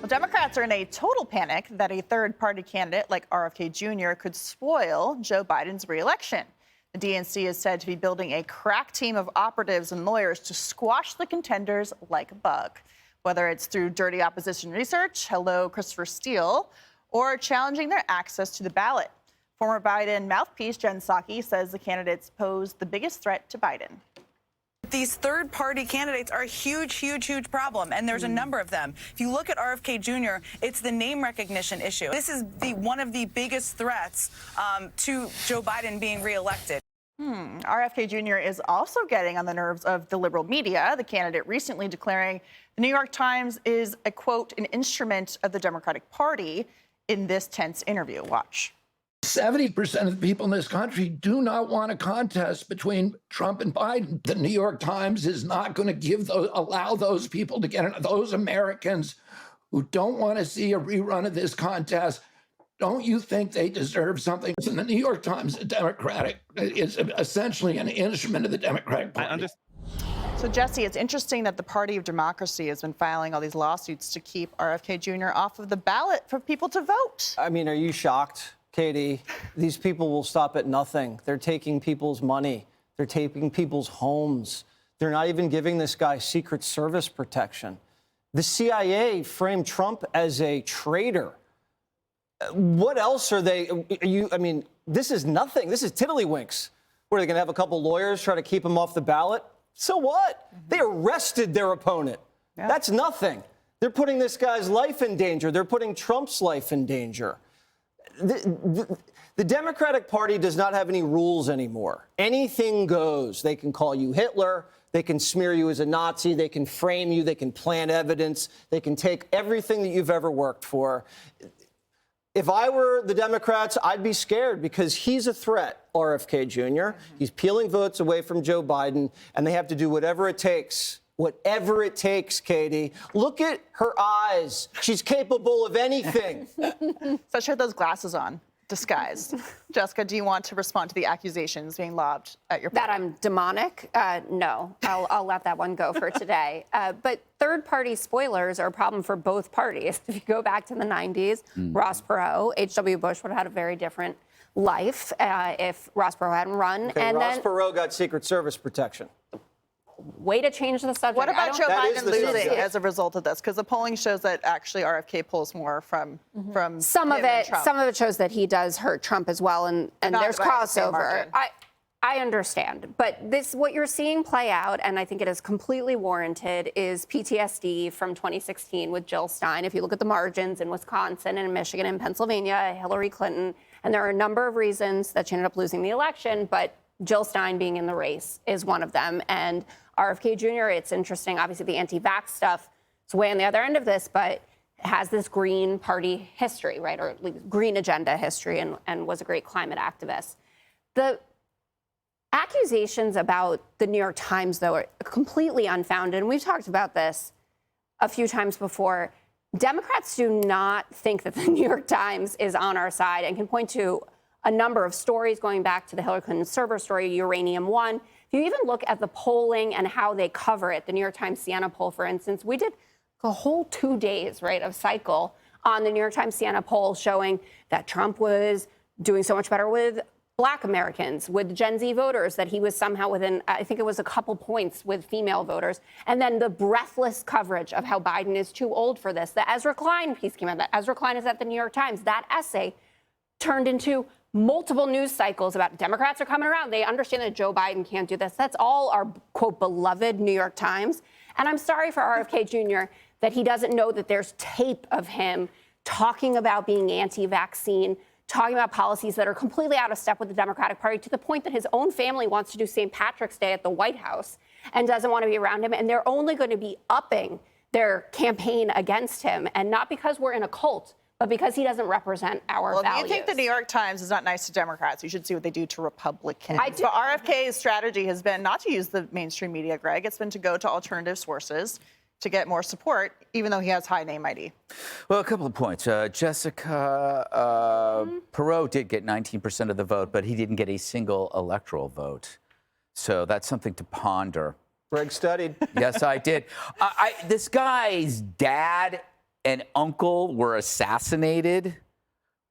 Well, Democrats are in a total panic that a third-party candidate like RFK Jr. could spoil Joe Biden's re-election. The DNC is said to be building a crack team of operatives and lawyers to squash the contenders like a bug, whether it's through dirty opposition research, hello Christopher Steele, or challenging their access to the ballot. Former Biden mouthpiece Jen Psaki says the candidates pose the biggest threat to Biden. These third-party candidates are a huge, huge, huge problem, and there's a number of them. If you look at RFK Jr., it's the name recognition issue. This is one of the biggest threats to Joe Biden being reelected. RFK Jr. is also getting on the nerves of the liberal media, the candidate recently declaring the New York Times is a, quote, an instrument of the Democratic Party in this tense interview. Watch. 70% of the people in this country do not want a contest between Trump and Biden. The New York Times is not going to allow those people to get in. Those Americans who don't want to see a rerun of this contest, don't you think they deserve something? And the New York Times is essentially an instrument of the Democratic Party. So, Jesse, it's interesting that the Party of Democracy has been filing all these lawsuits to keep RFK Jr. off of the ballot for people to vote. I mean, are you shocked, Katie? These people will stop at nothing. They're taking people's money. They're taking people's homes. They're not even giving this guy Secret Service protection. The CIA framed Trump as a traitor. What else are they? I mean, this is nothing. This is tiddlywinks. What, are they going to have a couple lawyers try to keep him off the ballot? So what? They arrested their opponent. Yeah. That's nothing. They're putting this guy's life in danger. They're putting Trump's life in danger. The Democratic Party does not have any rules anymore. Anything goes. They can call you Hitler. They can smear you as a Nazi. They can frame you. They can plant evidence. They can take everything that you've ever worked for. If I were the Democrats, I'd be scared because he's a threat, RFK Jr. He's peeling votes away from Joe Biden, and they have to do whatever it takes. Whatever it takes, Katie. Look at her eyes. She's capable of anything. So she had those glasses on, disguised. Jessica, do you want to respond to the accusations being lobbed at your party? That I'm demonic? No, I'll let that one go for today. But third-party spoilers are a problem for both parties. If you go back to the 90s, Ross Perot, H.W. Bush would have had a very different life if Ross Perot hadn't run. Okay, and Ross Perot got Secret Service protection. Way to change the subject. What about Joe Biden losing subject as a result of this? Because the polling shows that actually RFK pulls more from some of him and Trump. Some of it shows that he does hurt Trump as well, and there's crossover. I understand, but what you're seeing play out, and I think it is completely warranted, is PTSD from 2016 with Jill Stein. If you look at the margins in Wisconsin and in Michigan and Pennsylvania, Hillary Clinton, and there are a number of reasons that she ended up losing the election, but Jill Stein being in the race is one of them. And RFK Jr., it's interesting, obviously the anti-vax stuff is way on the other end of this, but has this Green Party history, right, or at least Green Agenda history, and was a great climate activist. The accusations about the New York Times, though, are completely unfounded, and we've talked about this a few times before. Democrats do not think that the New York Times is on our side and can point to a number of stories going back to the Hillary Clinton server story, Uranium One. If you even look at the polling and how they cover it, the New York Times Siena poll, for instance, we did a whole 2 days, right, of cycle on the New York Times Siena poll showing that Trump was doing so much better with Black Americans, with Gen Z voters, that he was somehow within, I think it was a couple points with female voters. And then the breathless coverage of how Biden is too old for this. The Ezra Klein piece came out. That Ezra Klein is at the New York Times. That essay turned into multiple news cycles about Democrats are coming around. They understand that Joe Biden can't do this. That's all our, quote, beloved New York Times. And I'm sorry for RFK Jr. that he doesn't know that there's tape of him talking about being anti-vaccine, talking about policies that are completely out of step with the Democratic Party, to the point that his own family wants to do St. Patrick's Day at the White House and doesn't want to be around him. And they're only going to be upping their campaign against him. And not because we're in a cult, but because he doesn't represent our values. Well, if you think the New York Times is not nice to Democrats, you should see what they do to Republicans. I do. But RFK's strategy has been not to use the mainstream media, Greg. It's been to go to alternative sources to get more support, even though he has high name ID. Well, a couple of points. Jessica, Perot did get 19% of the vote, but he didn't get a single electoral vote. So that's something to ponder. Greg studied. Yes, I did. This guy's dad and uncle were assassinated,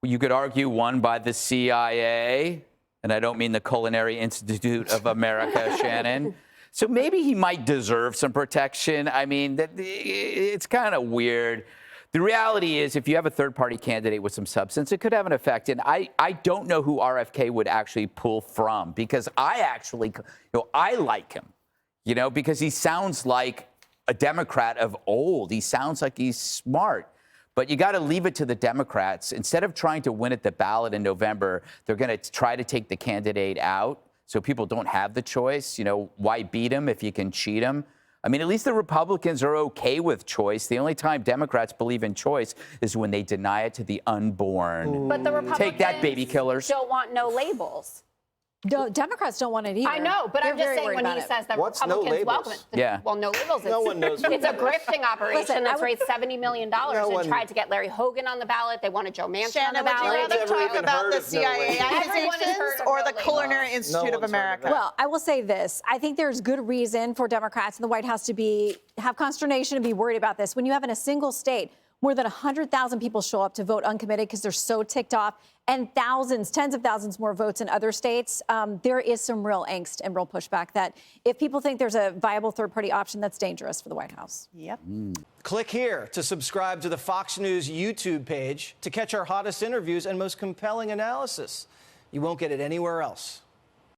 you could argue one by the CIA, and I don't mean the Culinary Institute of America, Shannon. So maybe he might deserve some protection. I mean, it's kind of weird. The reality is, if you have a third-party candidate with some substance, it could have an effect. And I don't know who RFK would actually pull from, because I like him, because he sounds like a Democrat of old. He sounds like he's smart. But you got to leave it to the Democrats. Instead of trying to win at the ballot in November, they're going to try to take the candidate out so people don't have the choice. Why beat him if you can cheat him? I mean, at least the Republicans are okay with choice. The only time Democrats believe in choice is when they deny it to the unborn. But the Republicans take that, baby killers. don't want no labels. No, Democrats don't want it either. I know, but They're I'm just very saying worried when he about it. says that What's no Republicans labels? welcome it. Yeah. Well, no labels. No one knows what It's a that is. grifting operation Listen, that's I raised $70 million and tried to get Larry Hogan on the ballot. They wanted Joe Manchin on Shannon, the would you ballot. rather never talk even about heard the of no CIA labels. Everyone has accusations heard of or no the labels. Culinary Institute of one's heard of America? it. Well, I will say this. I think there's good reason for Democrats in the White House to have consternation and be worried about this. When you have in a single state, more than 100,000 people show up to vote uncommitted because they're so ticked off, and tens of thousands more votes in other states, there is some real angst and real pushback that if people think there's a viable third-party option, that's dangerous for the White House. Yep. Click here to subscribe to the Fox News YouTube page to catch our hottest interviews and most compelling analysis. You won't get it anywhere else.